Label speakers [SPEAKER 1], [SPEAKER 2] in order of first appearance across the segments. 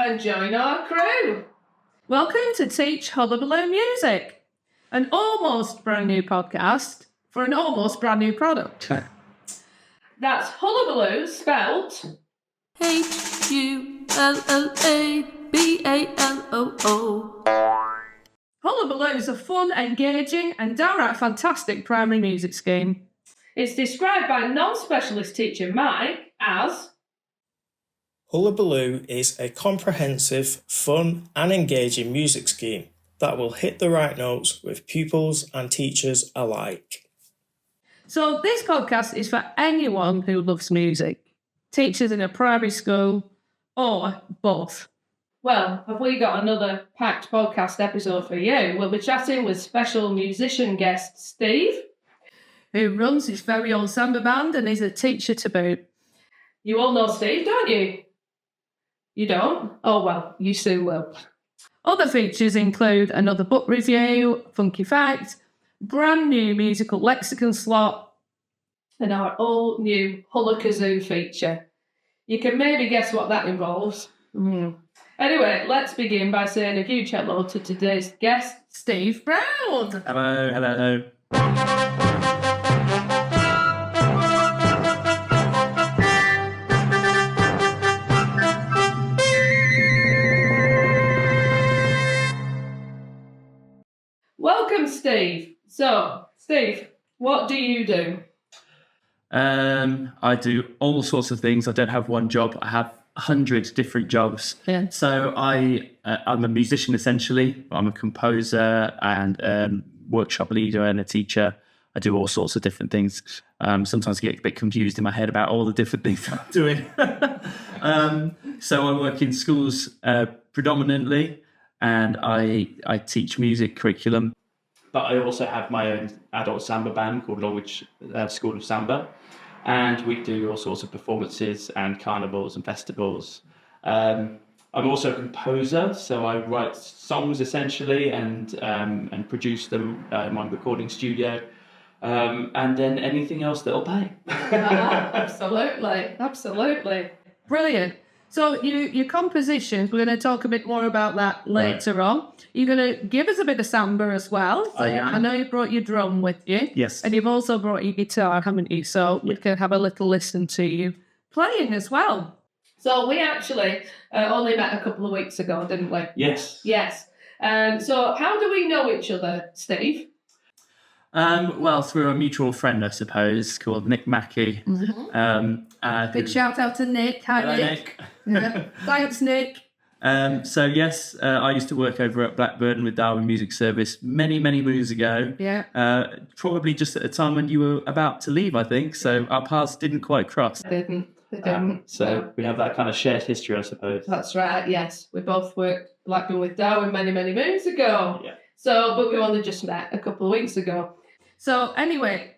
[SPEAKER 1] and join our crew. Welcome to Teach Hullabaloo Music, an almost brand new podcast for an almost brand new product. That's Hullabaloo spelt Hullabaloo. Hullabaloo is a fun, engaging and downright fantastic primary music scheme. It's described by non-specialist teacher Mike as
[SPEAKER 2] Hullabaloo is a comprehensive, fun and engaging music scheme that will hit the right notes with pupils and teachers alike.
[SPEAKER 1] So this podcast is for anyone who loves music, teachers in a primary school or both. Well, have we got another packed podcast episode for you? We'll be chatting with special musician guest Steve, who runs his very own Samba band and is a teacher to boot. You all know Steve, don't you? You don't? Oh, well, you soon will. Other features include another book review, funky facts, brand new musical lexicon slot, and our all-new Hulla-Kazoo feature. You can maybe guess what that involves. Anyway, let's begin by saying a huge hello to today's guest, Steve Brown.
[SPEAKER 3] Hello.
[SPEAKER 1] Welcome, Steve. So, Steve, what do you do?
[SPEAKER 3] I do all sorts of things. I don't have one job. I have 100 different jobs.
[SPEAKER 1] Yeah.
[SPEAKER 3] So I'm a musician essentially. I'm a composer and workshop leader and a teacher. I do all sorts of different things. Sometimes I get a bit confused in my head about all the different things I'm doing. So I work in schools predominantly, and I teach music curriculum. But I also have my own adult Samba band called Longwich School of Samba. And we do all sorts of performances and carnivals and festivals. I'm also a composer, so I write songs essentially and produce them in my recording studio. And then anything else that'll pay.
[SPEAKER 1] Absolutely. Brilliant. So your compositions, we're going to talk a bit more about that later on. You're going to give us a bit of samba as well.
[SPEAKER 3] I am.
[SPEAKER 1] I know you brought your drum with you.
[SPEAKER 3] Yes.
[SPEAKER 1] And you've also brought your guitar, haven't you? So we can have a little listen to you playing as well. So we actually only met a couple of weeks ago, didn't we?
[SPEAKER 3] Yes.
[SPEAKER 1] Yes. So how do we know each other, Steve?
[SPEAKER 3] Well, through a mutual friend, I suppose, called Nick Mackey.
[SPEAKER 1] Mm-hmm. Big shout out to Nick. Hi,
[SPEAKER 3] Hello,
[SPEAKER 1] Nick. Yeah. Thanks, Nick.
[SPEAKER 3] So yes, I used to work over at Blackburn with Darwin Music Service many moons ago.
[SPEAKER 1] Yeah.
[SPEAKER 3] Probably just at the time when you were about to leave, I think. So our paths didn't quite cross.
[SPEAKER 1] They didn't.
[SPEAKER 3] So we have that kind of shared history, I suppose.
[SPEAKER 1] That's right. Yes, we both worked Blackburn with Darwin many moons ago.
[SPEAKER 3] Yeah.
[SPEAKER 1] So, but we only just met a couple of weeks ago. So anyway,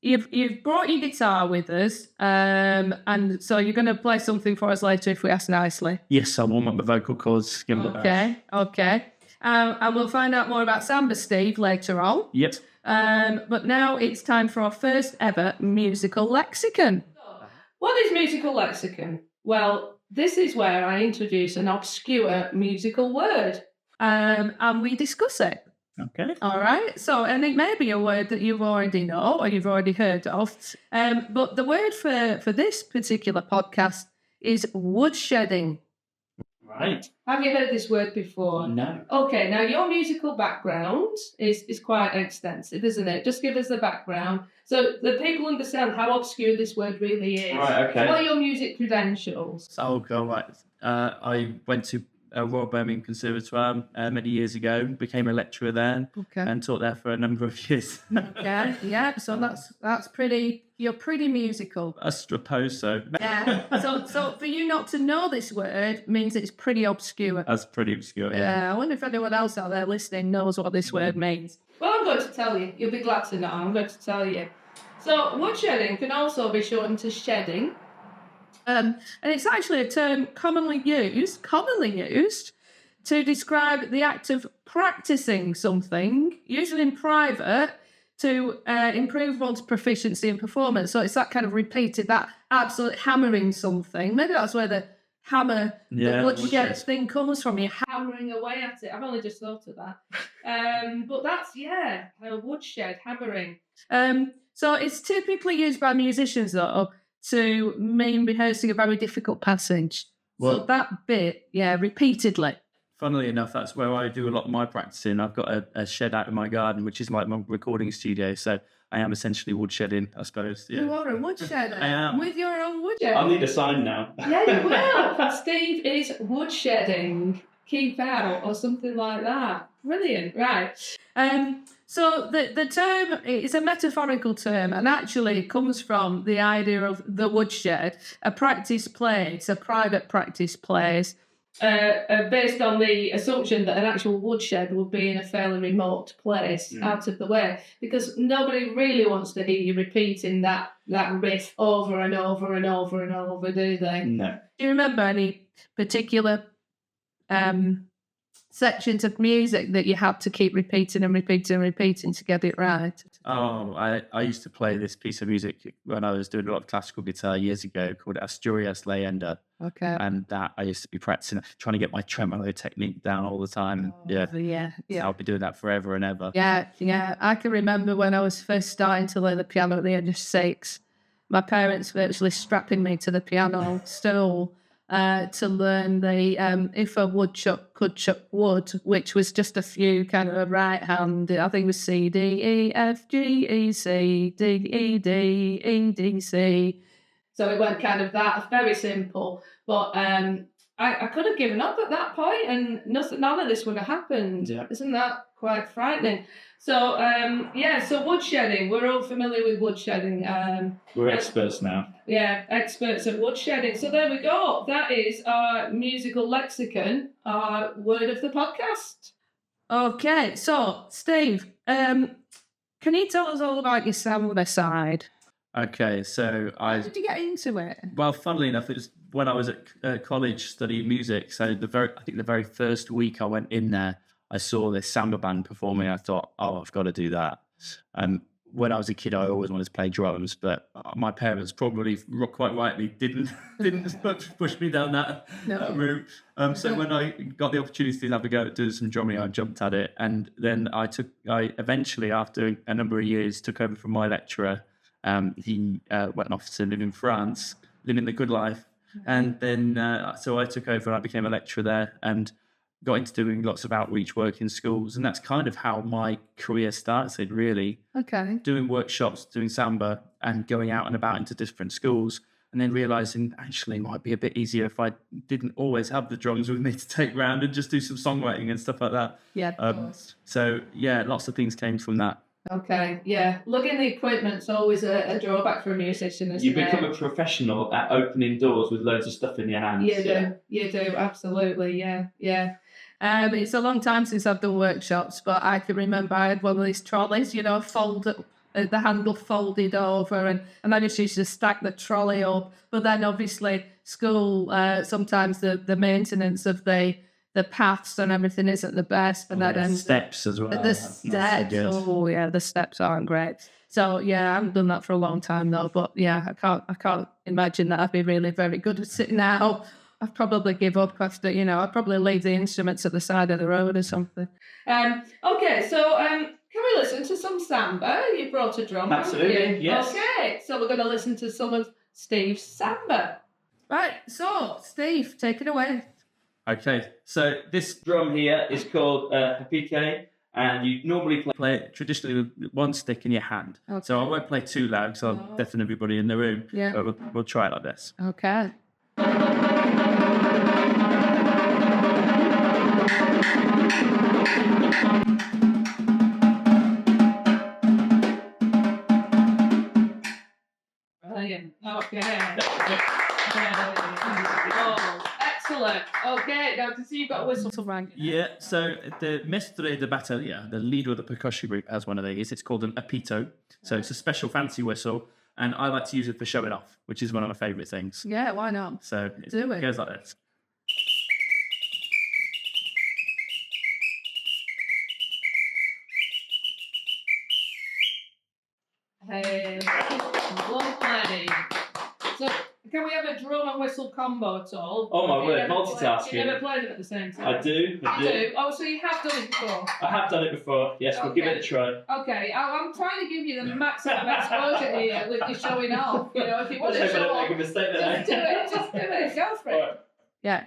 [SPEAKER 1] you've brought your guitar with us, and so you're going to play something for us later if we ask nicely.
[SPEAKER 3] Yes, I'll warm up the vocal cords. Give them
[SPEAKER 1] Okay. And we'll find out more about Samba, Steve, later on.
[SPEAKER 3] Yep.
[SPEAKER 1] But now it's time for our first ever musical lexicon. What is musical lexicon? Well, this is where I introduce an obscure musical word, and we discuss it.
[SPEAKER 3] Okay.
[SPEAKER 1] All right. So, and it may be a word that you've already know or you've already heard of. But the word for this particular podcast is woodshedding.
[SPEAKER 3] Right.
[SPEAKER 1] Have you heard this word before?
[SPEAKER 3] No.
[SPEAKER 1] Okay. Now, your musical background is quite extensive, isn't it? Just give us the background so that people understand how obscure this word really is.
[SPEAKER 3] Right. Okay.
[SPEAKER 1] What are your music credentials?
[SPEAKER 3] Oh, God, right. I went to Royal Birmingham Conservatoire many years ago, became a lecturer there, and taught there for a number of years.
[SPEAKER 1] Yeah. So that's pretty. You're pretty musical.
[SPEAKER 3] I suppose so.
[SPEAKER 1] Yeah. So for you not to know this word means it's pretty obscure.
[SPEAKER 3] That's pretty obscure. Yeah.
[SPEAKER 1] I wonder if anyone else out there listening knows what this word means. Well, I'm going to tell you. You'll be glad to know. I'm going to tell you. So woodshedding can also be shortened to shedding. And it's actually a term commonly used to describe the act of practicing something, usually in private, to improve one's proficiency and performance. So it's that kind of repeated, that absolute hammering something. Maybe that's where the hammer,
[SPEAKER 3] Yeah,
[SPEAKER 1] the woodshed
[SPEAKER 3] woodshed.
[SPEAKER 1] thing comes from. You're hammering away at it. I've only just thought of that. But that's, a woodshed, hammering. So it's typically used by musicians, though, to mean rehearsing a very difficult passage. So
[SPEAKER 3] Well-
[SPEAKER 1] that bit, repeatedly.
[SPEAKER 3] Funnily enough, that's where I do a lot of my practicing. I've got a shed out in my garden, which is like my recording studio. So I am essentially woodshedding, I suppose. Yeah.
[SPEAKER 1] You are a woodshed.
[SPEAKER 3] I am.
[SPEAKER 1] With your own woodshed.
[SPEAKER 3] I'll need a sign now.
[SPEAKER 1] Yeah, you will. Steve is woodshedding. Keep out or something like that. Brilliant. Right. So the term is a metaphorical term, and actually it comes from the idea of the woodshed, a practice place, a private practice place, based on the assumption that an actual woodshed would be in a fairly remote place, out of the way, because nobody really wants to hear you repeating that riff over and over and over and over, do they?
[SPEAKER 3] No.
[SPEAKER 1] Do you remember any particular sections of music that you had to keep repeating and repeating and repeating to get it right?
[SPEAKER 3] Oh, I used to play this piece of music when I was doing a lot of classical guitar years ago called Asturias Leyenda.
[SPEAKER 1] Okay.
[SPEAKER 3] And that I used to be practicing, trying to get my tremolo technique down all the time.
[SPEAKER 1] Yeah.
[SPEAKER 3] So I'll be doing that forever and ever.
[SPEAKER 1] Yeah. I can remember when I was first starting to learn the piano at the age of 6, my parents virtually strapping me to the piano stool to learn the If a Woodchuck Could Chuck Wood, which was just a few kind of a right hand. I think it was C, D, E, F, G, E, C, D, E, D, E, D, C. So it went kind of that, very simple. But I could have given up at that point and none of this would have happened.
[SPEAKER 3] Yeah.
[SPEAKER 1] Isn't that quite frightening? So, so woodshedding. We're all familiar with woodshedding.
[SPEAKER 3] We're experts now.
[SPEAKER 1] Yeah, experts at woodshedding. So there we go. That is our musical lexicon, our word of the podcast. Okay, so Steve, can you tell us all about your Samba side?
[SPEAKER 3] Okay, so
[SPEAKER 1] How did you get into it?
[SPEAKER 3] Well, funnily enough, it was when I was at college studying music. So I think the very first week I went in there, I saw this samba band performing. I thought, I've got to do that. When I was a kid, I always wanted to play drums, but my parents probably quite rightly didn't push me down that route. So when I got the opportunity to have a go at doing some drumming, I jumped at it, and then I eventually, after a number of years, took over from my lecturer. He went off to live in France, living the good life. And then, so I took over and I became a lecturer there and got into doing lots of outreach work in schools. And that's kind of how my career started, really.
[SPEAKER 1] Okay.
[SPEAKER 3] Doing workshops, doing Samba and going out and about into different schools. And then realising actually it might be a bit easier if I didn't always have the drums with me to take round and just do some songwriting and stuff like that.
[SPEAKER 1] Yeah, of course.
[SPEAKER 3] So, lots of things came from that.
[SPEAKER 1] Okay, yeah. Lugging the equipment's always a drawback for a musician, isn't
[SPEAKER 3] You
[SPEAKER 1] it?
[SPEAKER 3] become a professional at opening doors with loads of stuff in your hands.
[SPEAKER 1] You do, absolutely, yeah. It's a long time since I've done workshops, but I can remember I had one of these trolleys, folded, the handle folded over, and I just used to stack the trolley up. But then obviously school, sometimes the maintenance of the paths and everything isn't the best. But then
[SPEAKER 3] steps as well.
[SPEAKER 1] The steps, the steps aren't great. So I haven't done that for a long time though. But I can't imagine that I'd be really very good at sitting out. I'd probably give up after, I'd probably leave the instruments at the side of the road or something. Okay, so can we listen to some Samba? You brought a drum.
[SPEAKER 3] Absolutely, yes.
[SPEAKER 1] Okay, so we're going to listen to some of Steve's Samba. Right, so Steve, take it away.
[SPEAKER 3] Okay, so this drum here is called a pique, and you normally play it traditionally with one stick in your hand.
[SPEAKER 1] Okay.
[SPEAKER 3] So I won't play too loud because I'll deafen everybody in the room.
[SPEAKER 1] Yeah.
[SPEAKER 3] But we'll try it like this.
[SPEAKER 1] Okay. Brilliant. Okay. Oh, excellent. Okay, now to see you've got a whistle to rank.
[SPEAKER 3] Yeah, so the mestre de bateria, the leader of the percussion group, has one of these. It's called an apito. So it's a special fancy whistle, and I like to use it for showing off, which is one of my favourite things.
[SPEAKER 1] Yeah, why not?
[SPEAKER 3] So
[SPEAKER 1] Do it.
[SPEAKER 3] It goes like this.
[SPEAKER 1] Hey, lovely. So, Can we have a drum and whistle combo at all?
[SPEAKER 3] Oh my word,
[SPEAKER 1] You
[SPEAKER 3] multitasking.
[SPEAKER 1] never played them at the same time.
[SPEAKER 3] I do.
[SPEAKER 1] You do? Oh, so you have done it before?
[SPEAKER 3] I have done it before. Yes, we'll give it a try.
[SPEAKER 1] Okay, I'm trying to give you the maximum exposure here with you showing off. You know, if you want to
[SPEAKER 3] Let's hope I
[SPEAKER 1] show
[SPEAKER 3] don't
[SPEAKER 1] off,
[SPEAKER 3] make a mistake there.
[SPEAKER 1] just do it. Just do it. Go for it.
[SPEAKER 3] All right.
[SPEAKER 1] Yeah.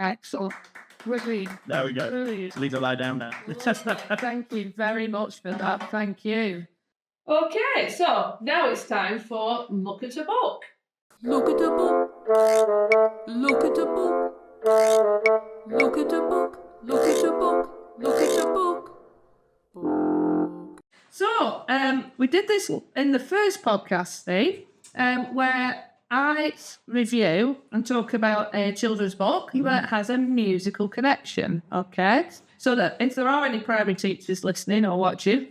[SPEAKER 1] Excellent. Brilliant.
[SPEAKER 3] There we go.
[SPEAKER 1] Brilliant.
[SPEAKER 3] Leave it lie down now.
[SPEAKER 1] Thank you very much for that. Thank you. Okay, so now it's time for Look at a Book.
[SPEAKER 4] Look at a book. Look at a book. Look at a book. Look at a book. Look at a book.
[SPEAKER 1] So, we did this in the first podcast, Steve, where I review and talk about a children's book that has a musical connection, okay? So that if there are any primary teachers listening or watching,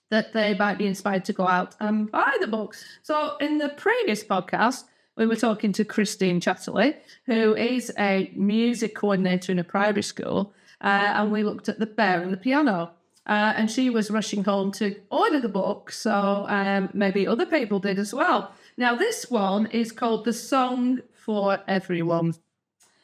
[SPEAKER 1] that they might be inspired to go out and buy the book. So in the previous podcast, we were talking to Christine Chatterley, who is a music coordinator in a primary school, and we looked at The Bear and the Piano. And she was rushing home to order the book, so maybe other people did as well. Now, this one is called The Song for Everyone,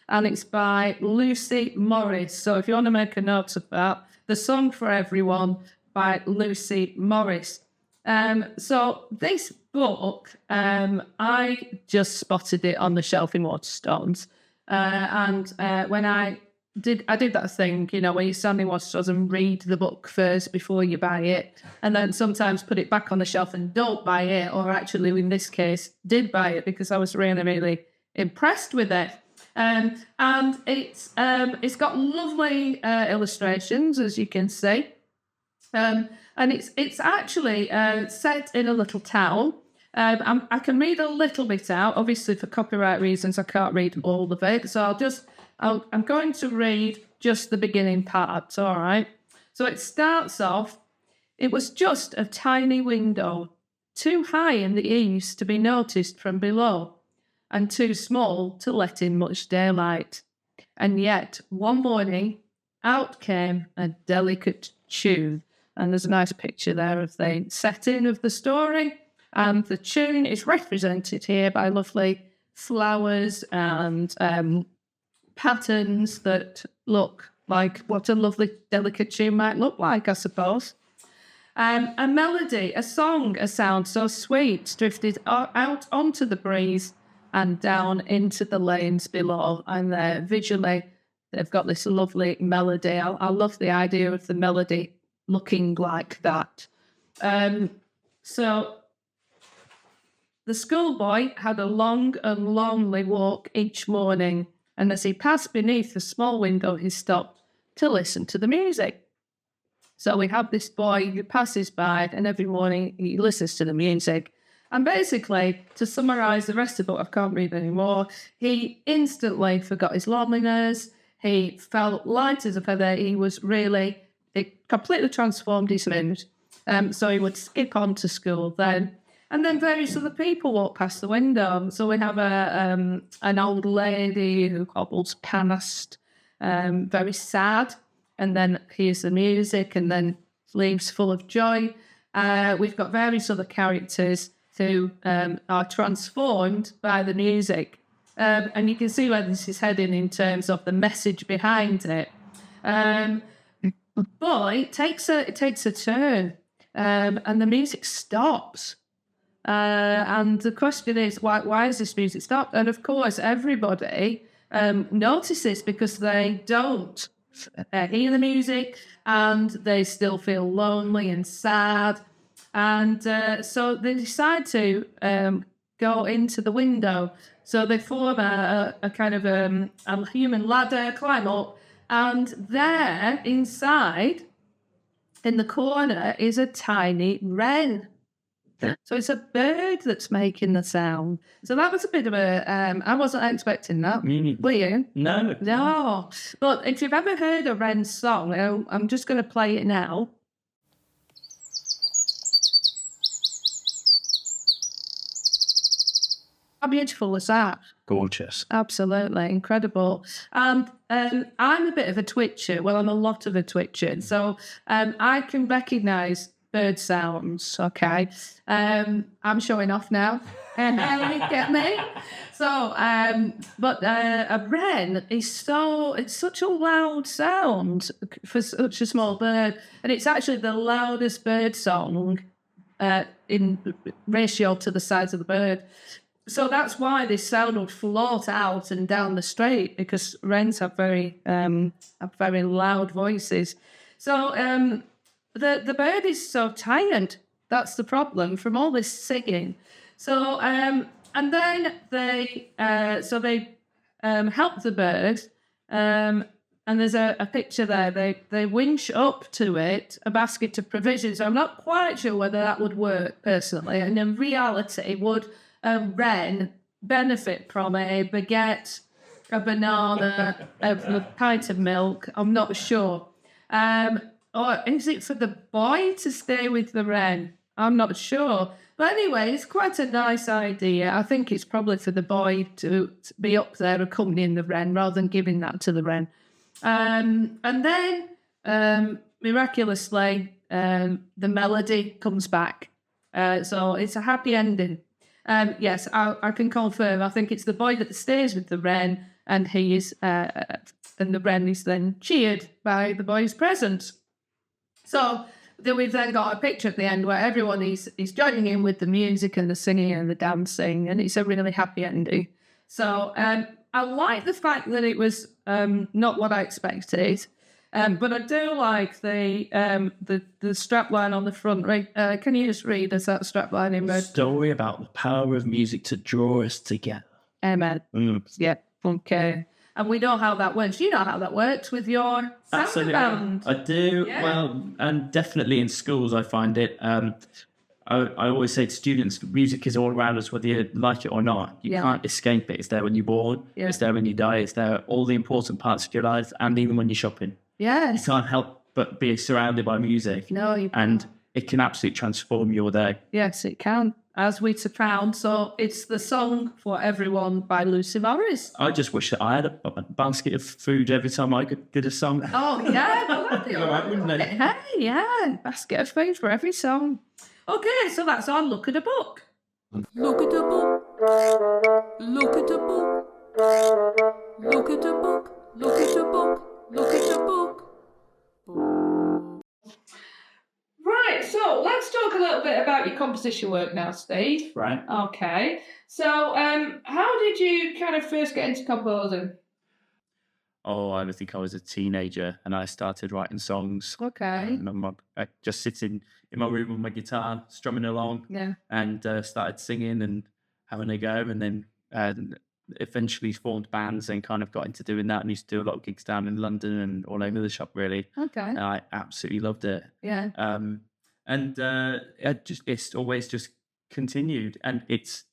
[SPEAKER 1] and it's by Lucy Morris. So if you want to make a note of that, The Song for Everyone by Lucy Morris. So this book, I just spotted it on the shelf in Waterstones. And when I did that thing, you know, where you stand in Waterstones and read the book first before you buy it, and then sometimes put it back on the shelf and don't buy it, or actually in this case did buy it because I was really, really impressed with it. And it's got lovely illustrations, as you can see. And it's actually set in a little town. I can read a little bit out. Obviously, for copyright reasons, I can't read all of it. So I'm going to read just the beginning part, all right? So it starts off, it was just a tiny window, too high in the eaves to be noticed from below, and too small to let in much daylight. And yet, one morning, out came a delicate tune. And there's a nice picture there of the setting of the story. And the tune is represented here by lovely flowers and patterns that look like what a lovely, delicate tune might look like, I suppose. A melody, a song, a sound so sweet drifted out onto the breeze and down into the lanes below. And visually, they've got this lovely melody. I love the idea of the melody looking like that. So the schoolboy had a long and lonely walk each morning, and as he passed beneath the small window, he stopped to listen to the music. So we have this boy who passes by, and every morning he listens to the music. And basically, to summarise the rest of the book, I can't read anymore, he instantly forgot his loneliness. He felt light as a feather. It completely transformed his mood. So he would skip on to school then. And then various other people walk past the window. So we have an old lady who hobbles past, very sad, and then hears the music and then leaves full of joy. We've got various other characters who are transformed by the music. And you can see where this is heading in terms of the message behind it. But it takes a turn, and the music stops. And the question is, why has this music stopped? And of course, everybody notices because they don't hear the music and they still feel lonely and sad. And so they decide to go into the window. So they form a kind of a human ladder, climb up. And there, inside, in the corner, is a tiny wren. So it's a bird that's making the sound. So that was a bit of I wasn't expecting that. Were you?
[SPEAKER 3] No.
[SPEAKER 1] No. But if you've ever heard a wren song, I'm just going to play it now. How beautiful is that?
[SPEAKER 3] gorgeous.
[SPEAKER 1] Absolutely incredible. And I'm a bit of a twitcher. Well, I'm a lot of a twitcher. So I can recognise bird sounds. Okay. I'm showing off now. Get me? So, but a wren is it's such a loud sound for such a small bird. And it's actually the loudest bird song in ratio to the size of the bird. So that's why this sound would float out and down the street, because wrens have very loud voices. So the bird is so tired. That's the problem from all this singing. So and then they help the bird. And there's a picture there. They winch up to it a basket of provisions. I'm not quite sure whether that would work personally. And in reality, would a wren benefit from a baguette, a banana, a pint of milk? I'm not sure. Or is it for the boy to stay with the wren? I'm not sure. But anyway, it's quite a nice idea. I think it's probably for the boy to be up there accompanying the wren rather than giving that to the wren. And then, miraculously, the melody comes back. So it's a happy ending. Yes, I can confirm. I think it's the boy that stays with the wren, and and the wren is then cheered by the boy's presence. So we've then got a picture at the end where everyone is joining in with the music and the singing and the dancing, and it's a really happy ending. So I like the fact that it was not what I expected, but I do like the strapline on the front. Right? Can you just read us that strapline in red?
[SPEAKER 3] Story about the power of music to draw us together.
[SPEAKER 1] Amen. Yeah. Okay. And we know how that works. You know how that works with your Samba band.
[SPEAKER 3] I do.
[SPEAKER 1] Yeah.
[SPEAKER 3] Well, and definitely in schools, I find it. I always say to students, music is all around us, whether you like it or not. You can't escape it. It's there when you're born. Yeah. It's there when you die. It's there all the important parts of your life, and even when you're shopping.
[SPEAKER 1] Yes.
[SPEAKER 3] You can't help but be surrounded by music.
[SPEAKER 1] No, you can't.
[SPEAKER 3] And it can absolutely transform your day.
[SPEAKER 1] Yes, it can, as we found. So it's the song for everyone by Lucy Morris.
[SPEAKER 3] I just wish that I had a basket of food every time I did a song.
[SPEAKER 1] Oh, yeah. Well, that'd be all right, wouldn't it? Hey, yeah. Basket of food for every song. Okay, so that's our look at a book.
[SPEAKER 4] Look at a book. Look at a book. Look at a book. Look at a book. Look at a book.
[SPEAKER 1] Right, so let's talk a little bit about your composition work now, Steve.
[SPEAKER 3] Right.
[SPEAKER 1] Okay. So how did you kind of first get into composing?
[SPEAKER 3] Oh, I think I was a teenager and I started writing songs.
[SPEAKER 1] Okay.
[SPEAKER 3] And I just sitting in my room with my guitar, strumming along.
[SPEAKER 1] Yeah.
[SPEAKER 3] And started singing and having a go. And then eventually formed bands and kind of got into doing that. And used to do a lot of gigs down in London and all over the shop, really.
[SPEAKER 1] Okay.
[SPEAKER 3] And I absolutely loved it.
[SPEAKER 1] Yeah.
[SPEAKER 3] It's always just continued. And it's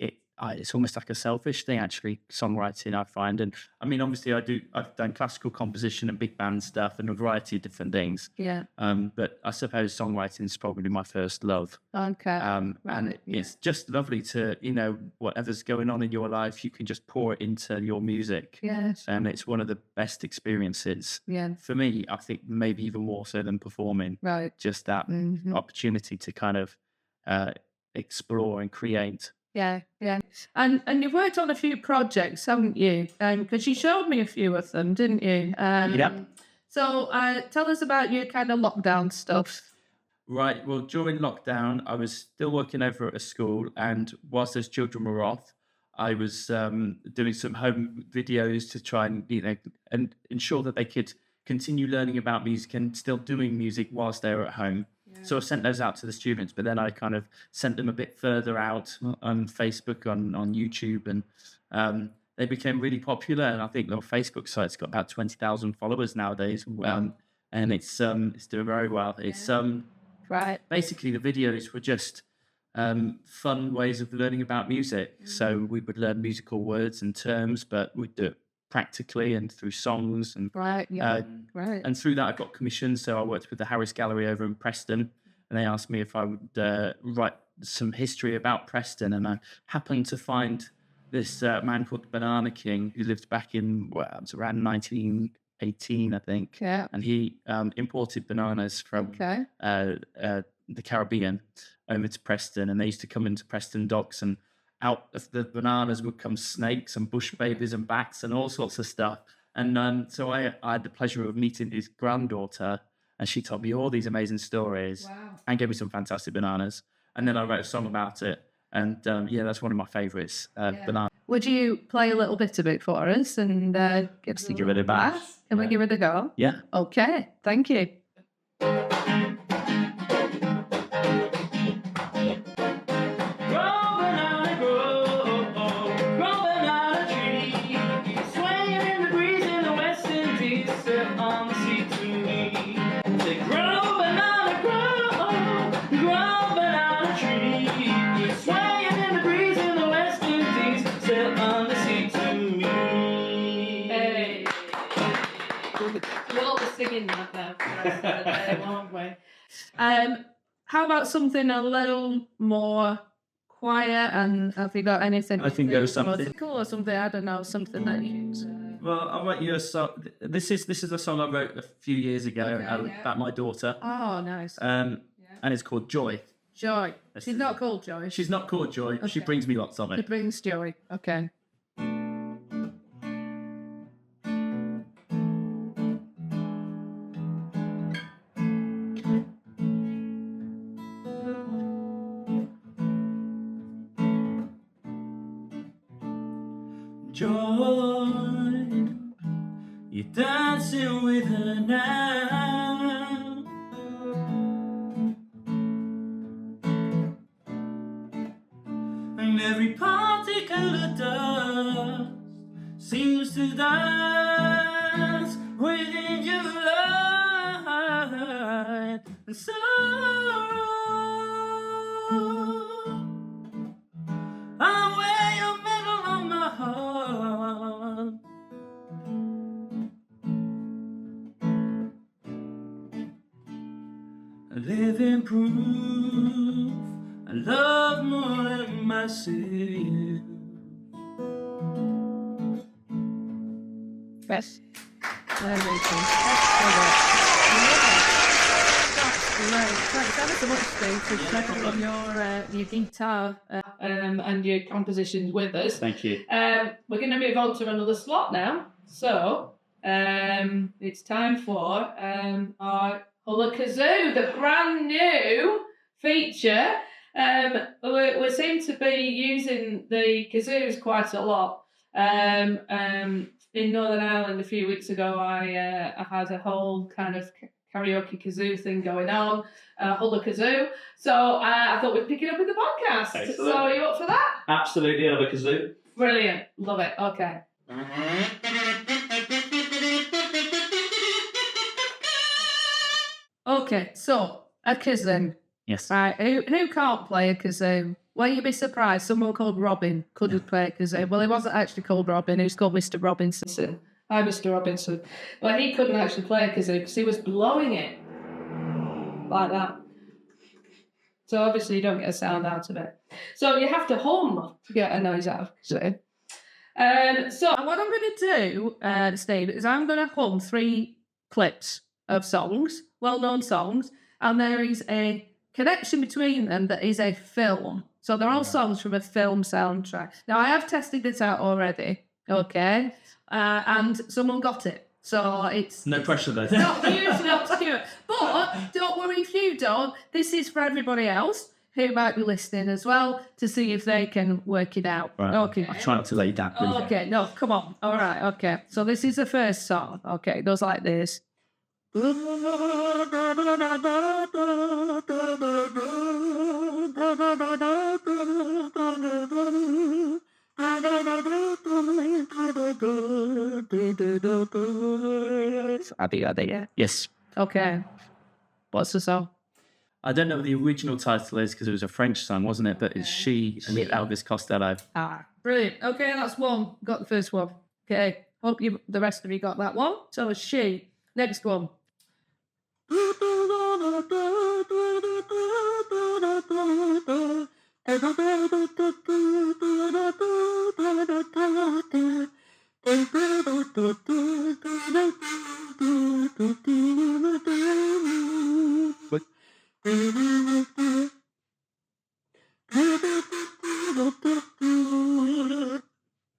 [SPEAKER 3] almost like a selfish thing, actually, songwriting, I find. And I mean, obviously I've done classical composition and big band stuff and a variety of different things.
[SPEAKER 1] Yeah.
[SPEAKER 3] But I suppose songwriting is probably my first love.
[SPEAKER 1] Okay.
[SPEAKER 3] And it's just lovely to, whatever's going on in your life, you can just pour it into your music.
[SPEAKER 1] Yes.
[SPEAKER 3] And it's one of the best experiences.
[SPEAKER 1] Yeah.
[SPEAKER 3] For me, I think maybe even more so than performing.
[SPEAKER 1] Right.
[SPEAKER 3] Just that opportunity to kind of explore and create.
[SPEAKER 1] Yeah, yeah. And you've worked on a few projects, haven't you? Because you showed me a few of them, didn't you?
[SPEAKER 3] Yep.
[SPEAKER 1] So tell us about your kind of lockdown stuff.
[SPEAKER 3] Right. Well, during lockdown, I was still working over at a school, and whilst those children were off, I was doing some home videos to try and and ensure that they could continue learning about music and still doing music whilst they were at home. So I sent those out to the students, but then I kind of sent them a bit further out on Facebook, on YouTube, and they became really popular. And I think their Facebook site's got about 20,000 followers nowadays. And it's doing very well. It's
[SPEAKER 1] right.
[SPEAKER 3] Basically the videos were just fun ways of learning about music. So we would learn musical words and terms, but we'd do it practically and through songs and
[SPEAKER 1] right.
[SPEAKER 3] And through that I got commissioned. So I worked with the Harris Gallery over in Preston, and they asked me if I would write some history about Preston, and I happened to find this man called Banana King who lived back in, well, it was around 1918, I think.
[SPEAKER 1] Yeah.
[SPEAKER 3] And he imported bananas from
[SPEAKER 1] Okay.
[SPEAKER 3] the Caribbean over to Preston, and they used to come into Preston docks, and out of the bananas would come snakes and bush babies and bats and all sorts of stuff. And so I had the pleasure of meeting his granddaughter, and she told me all these amazing stories.
[SPEAKER 1] Wow.
[SPEAKER 3] And gave me some fantastic bananas. And then I wrote a song about it. And yeah, that's one of my favourites, Banana.
[SPEAKER 1] Would you play a little bit of it for us and give us
[SPEAKER 3] Give it a bash.
[SPEAKER 1] Can we give it a go?
[SPEAKER 3] Yeah.
[SPEAKER 1] Okay, thank you. We'll be singing that now for the rest of the day, won't we? How about something a little more quiet? And have you got anything?
[SPEAKER 3] I think there's something
[SPEAKER 1] cool or something. I don't know, something that you.
[SPEAKER 3] Well, I'll write you a song. This is a song I wrote a few years ago about my daughter.
[SPEAKER 1] Oh, nice.
[SPEAKER 3] And it's called Joy.
[SPEAKER 1] Joy. She's not called Joy.
[SPEAKER 3] She's not called Joy.
[SPEAKER 1] Okay.
[SPEAKER 3] She brings me lots of
[SPEAKER 1] It
[SPEAKER 3] it.
[SPEAKER 1] brings joy. Okay.
[SPEAKER 3] Joy, you're dancing with her now. And every particle of dust seems to dance within your light and sorrow. I wear your medal on my heart. A living proof I love more than myself.
[SPEAKER 1] Yes. There we go. Right. Thanks ever so much, Steve, for sharing your guitar and your compositions with us.
[SPEAKER 3] Thank you.
[SPEAKER 1] We're going to move on to another slot now. So it's time for our Hullabaloo, the brand new feature. We seem to be using the kazoos quite a lot. In Northern Ireland a few weeks ago, I had a whole kind of karaoke kazoo thing going on, Hullabaloo. So I thought we'd pick it up with the podcast.
[SPEAKER 3] Excellent.
[SPEAKER 1] So are you up for that?
[SPEAKER 3] Absolutely, I love a kazoo.
[SPEAKER 1] Brilliant. Love it. Okay. Okay, so a kazoo.
[SPEAKER 3] Yes.
[SPEAKER 1] Right, who can't play a kazoo? Well, you'd be surprised. Someone called Robin couldn't play a kazoo. Well, he wasn't actually called Robin. He was called Mr. Robinson. Hi, Mr. Robinson. Well, he couldn't actually play a kazoo because he was blowing it like that. So obviously you don't get a sound out of it. So you have to hum to get a noise out of a kazoo. So what I'm going to do, Steve, is I'm going to hum 3 clips of songs, well-known songs, and there is a connection between them that is a film. So they're all songs from a film soundtrack. Now, I have tested this out already, okay, and someone got it. So it's
[SPEAKER 3] No pressure though.
[SPEAKER 1] not hugely obscure. But don't worry if you don't. This is for everybody else who might be listening as well to see if they can work it out.
[SPEAKER 3] Right.
[SPEAKER 1] Okay.
[SPEAKER 3] I'll try not to let you down.
[SPEAKER 1] Okay, no, come on. All right, okay. So this is the first song. Okay, it goes like this.
[SPEAKER 3] Yes.
[SPEAKER 1] Okay. What's the song?
[SPEAKER 3] I don't know what the original title is because it was a French song, wasn't it? But it's She and Elvis Costello.
[SPEAKER 1] Ah, brilliant. Okay, that's one. Got the first one. Okay. Hope you the rest of you got that one. So it's She. Next one.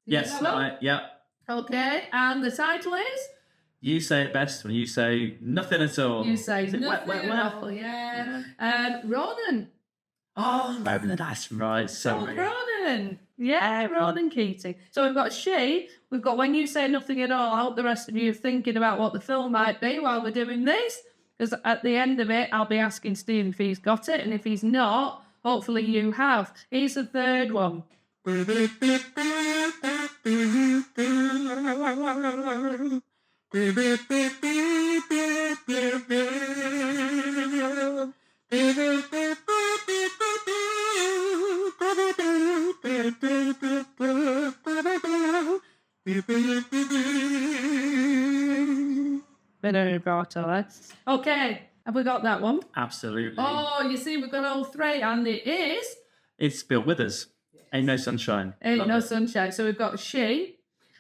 [SPEAKER 3] Yes, yeah.
[SPEAKER 1] Okay, and the title is?
[SPEAKER 3] You say it best when you say nothing at all.
[SPEAKER 1] You say
[SPEAKER 3] Is it
[SPEAKER 1] nothing
[SPEAKER 3] wet,
[SPEAKER 1] at
[SPEAKER 3] wet?
[SPEAKER 1] all, yeah. Ronan.
[SPEAKER 3] Oh, that's right. So
[SPEAKER 1] Ronan. Yeah, Ronan Keating. So we've got she, we've got when you say nothing at all. I hope the rest of you are thinking about what the film might be while we're doing this. Because at the end of it, I'll be asking Steve if he's got it. And if he's not, hopefully you have. Here's the third one. Bit of vibrato, eh? Okay, have we got that one?
[SPEAKER 3] absolutely.
[SPEAKER 1] Oh, you see, we've got all three, and it is
[SPEAKER 3] It's Bill Withers. Ain't No Sunshine.
[SPEAKER 1] Ain't No Sunshine. So we've got she,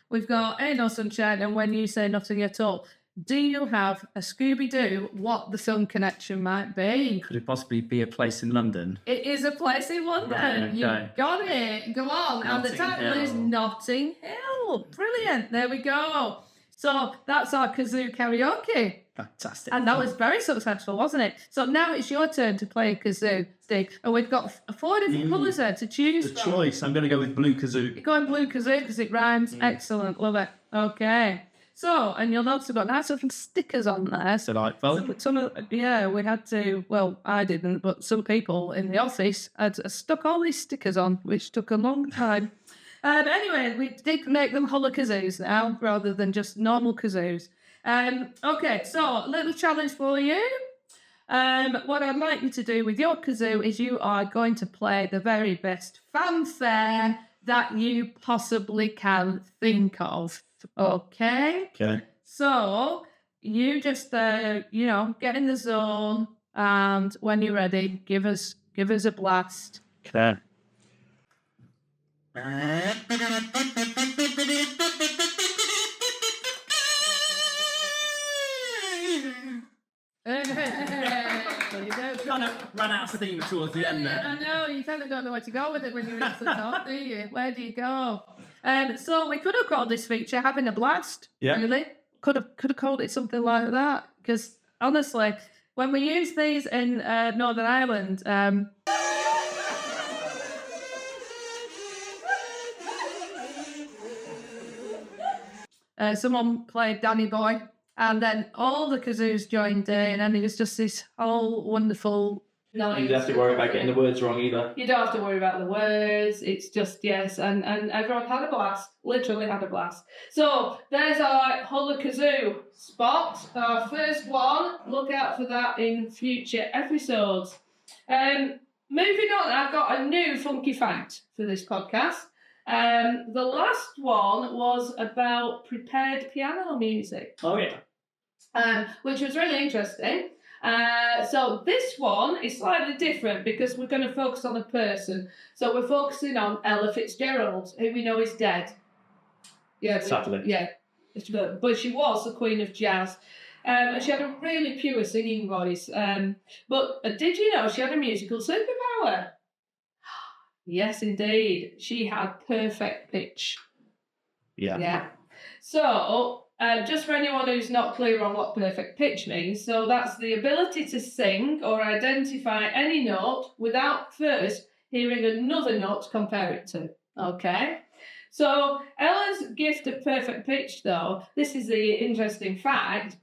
[SPEAKER 1] we've got Ain't No Sunshine, and When You Say Nothing at All. Do you have a Scooby-Doo what the film connection might be?
[SPEAKER 3] Could it possibly be a place in London?
[SPEAKER 1] It is a place in London.
[SPEAKER 3] Right, okay.
[SPEAKER 1] You got it. Go on. And the
[SPEAKER 3] Notting
[SPEAKER 1] title is
[SPEAKER 3] Hill.
[SPEAKER 1] Notting Hill. Brilliant. There we go. So that's our kazoo karaoke.
[SPEAKER 3] Fantastic.
[SPEAKER 1] And that was very successful, wasn't it? So now it's your turn to play a kazoo, Steve. And we've got 4 different colours there to choose
[SPEAKER 3] the
[SPEAKER 1] from.
[SPEAKER 3] choice. I'm going to go with Blue Kazoo.
[SPEAKER 1] You're going blue kazoo because it rhymes. Excellent. Love it. Okay. So, and you'll notice we've got nice little stickers on there. So
[SPEAKER 3] Delightful.
[SPEAKER 1] we had to, well, I didn't, but some people in the office had stuck all these stickers on, which took a long time. Anyway, we did make them holla kazoos now, rather than just normal kazoos. Okay, so a little challenge for you. What I'd like you to do with your kazoo is you are going to play the very best fanfare that you possibly can think of. Okay?
[SPEAKER 3] Okay.
[SPEAKER 1] So you just, get in the zone, and when you're ready, give us a blast.
[SPEAKER 3] Okay. Kind of ran out of steam towards the end there.
[SPEAKER 1] I know, you kind of don't know where to go with it when you're at the top, do you? Where do you go? So we could have called this feature Having a Blast,
[SPEAKER 3] Yeah.
[SPEAKER 1] really. Could have called it something like that. Because, honestly, when we use these in Northern Ireland, someone played Danny Boy, and then all the kazoos joined in, and it was just this whole wonderful noise.
[SPEAKER 3] You don't have to worry about getting the words wrong either.
[SPEAKER 1] You don't have to worry about the words. It's just, yes, and everyone had a blast. Literally had a blast. So there's our Hulla Kazoo spot. Our first one. Look out for that in future episodes. Moving on, I've got a new funky fact for this podcast. The last one was about prepared piano music.
[SPEAKER 3] Oh, yeah.
[SPEAKER 1] Which was really interesting. So this one is slightly different because we're going to focus on a person. So we're focusing on Ella Fitzgerald, who we know is dead. Yeah,
[SPEAKER 3] Sadly.
[SPEAKER 1] Yeah, but she was the queen of jazz. She had a really pure singing voice. But did you know she had a musical superpower? Yes, indeed. She had perfect pitch.
[SPEAKER 3] Yeah.
[SPEAKER 1] Yeah. So, just for anyone who's not clear on what perfect pitch means, so that's the ability to sing or identify any note without first hearing another note to compare it to. Okay? So, Ella's gift of perfect pitch, though, this is the interesting fact.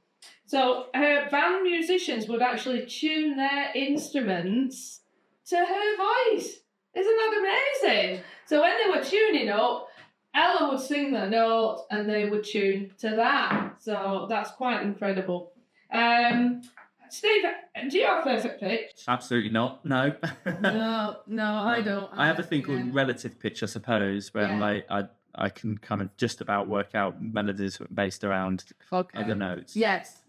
[SPEAKER 1] So, her band musicians would actually tune their instruments to her voice. Isn't that amazing? So, when they were tuning up, Ella would sing the note and they would tune to that. So that's quite incredible. Steve, do you have perfect pitch?
[SPEAKER 3] Absolutely not. No.
[SPEAKER 1] No, I don't.
[SPEAKER 3] I have a thing called relative pitch, I suppose, where I'm
[SPEAKER 1] Yeah.
[SPEAKER 3] like, I can kind of just about work out melodies based around other notes.
[SPEAKER 1] Yes.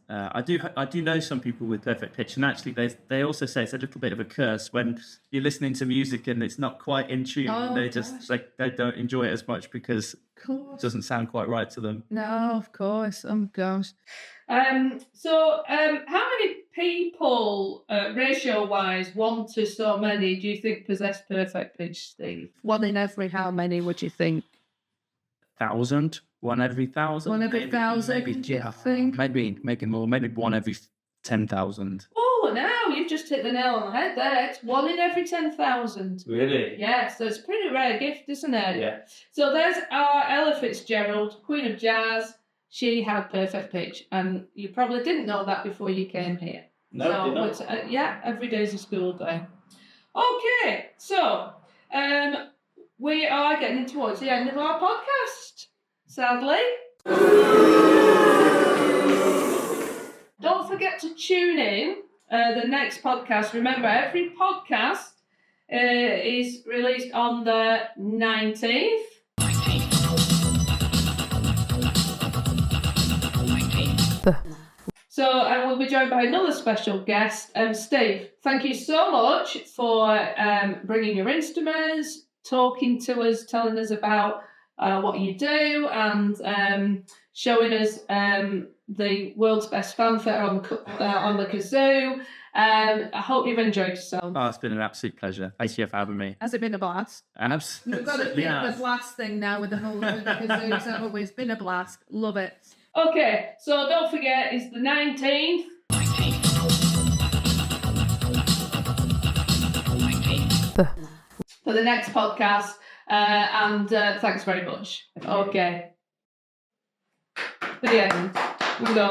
[SPEAKER 3] I do know some people with perfect pitch, and actually they also say it's a little bit of a curse when you're listening to music and it's not quite in tune.
[SPEAKER 1] Oh,
[SPEAKER 3] They just they don't enjoy it as much because it doesn't sound quite right to them.
[SPEAKER 1] No, of course. Oh gosh. So how many people, ratio-wise, 1 to so many, do you think possess perfect pitch, Steve? 1 in every how many would you think?
[SPEAKER 3] 1,000, 1 every 1,000.
[SPEAKER 1] 1 every 1,000, I think.
[SPEAKER 3] Maybe more. Maybe 1 every 10,000.
[SPEAKER 1] Oh, now you've just hit the nail on the head there. It's 1 in every 10,000.
[SPEAKER 3] Really?
[SPEAKER 1] Yes, so it's a pretty rare gift, isn't it?
[SPEAKER 3] Yeah.
[SPEAKER 1] So there's our Ella Fitzgerald, Queen of Jazz. She had perfect pitch, and you probably didn't know that before you came here.
[SPEAKER 3] No,
[SPEAKER 1] So, but, yeah, every day's a school day. Okay, so we are getting towards the end of our podcast, sadly. Don't forget to tune in the next podcast. Remember, every podcast is released on the 19th. So, and we'll be joined by another special guest, Steve. Thank you so much for bringing your instruments, talking to us, telling us about what you do, and showing us the world's best fanfare on the kazoo. I hope you've enjoyed yourself.
[SPEAKER 3] Oh, it's been an absolute pleasure. Thank you for having me.
[SPEAKER 1] Has it been a blast?
[SPEAKER 3] Absolutely.
[SPEAKER 1] We've got a bit of a blast thing now with the whole kazoo, so it's been a blast. Love it. Okay, so don't forget, it's the 19th. For the next podcast, and thanks very much. Okay. To the end. We go.